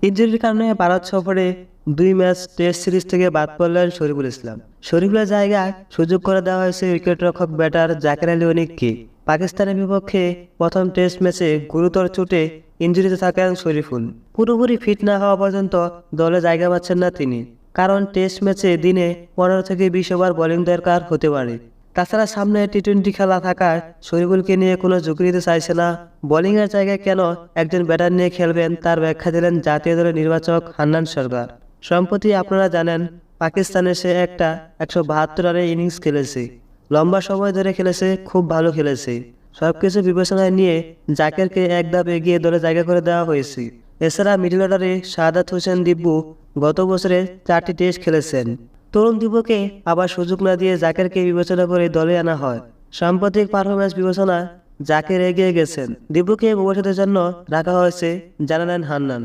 ইনজুরির কারণে ভারত সফরে 2 match test series থেকে বাদ পড়লেন শরীফুল ইসলাম। শরীফুলের জায়গায় সুযোগ করে দেওয়া হয়েছে উইকেটরক্ষক ব্যাটার জাকের আলী অনিককে। পাকিস্তানের বিপক্ষে প্রথম টেস্ট ম্যাচে গুরুতর চোটে ইনজুরিতে থাকেন শরীফুল। পুরোপুরি ফিট না হওয়া পর্যন্ত দলে জায়গা পাচ্ছেন না তিনি, কারণ টেস্ট ম্যাচে দিনে 15 থেকে 20 ওভার বোলিং দরকার হতে পারে। তাছাড়া সামনে টি-20 খেলা থাকায় শরীফুলকে নিয়ে কোনো ঝুঁকি নিতে চাইছে না। বোলিংয়ের জায়গায় কেন একজন ব্যাটার নিয়ে খেলবেন তার ব্যাখ্যা দিলেন জাতীয় দলের নির্বাচক হান্নান সরকার। সম্প্রতি আপনারা জানেন পাকিস্তানে সে একটা 172 রানের ইনিংস খেলেছে, লম্বা সময় ধরে খেলেছে, খুব ভালো খেলেছে। সবকিছু বিবেচনায় নিয়ে জাকেরকে এক ধাপ এগিয়ে দলে জায়গা করে দেওয়া হয়েছে। এছাড়া মিডল অর্ডারে শাহাদাত হোসেন দিব্যু গত বছরে 4টি টেস্ট খেলেছেন। তরুণ দিব্যুকে আবার সুযোগ না দিয়ে জাকেরকে বিবেচনা করে দলে আনা হয়। সাম্প্রতিক পারফরম্যান্স বিবেচনা জাকের এগিয়ে গেছেন, দিব্যুকে ভবিষ্যতের জন্য রাখা হয়েছে জানালেন হান্নান।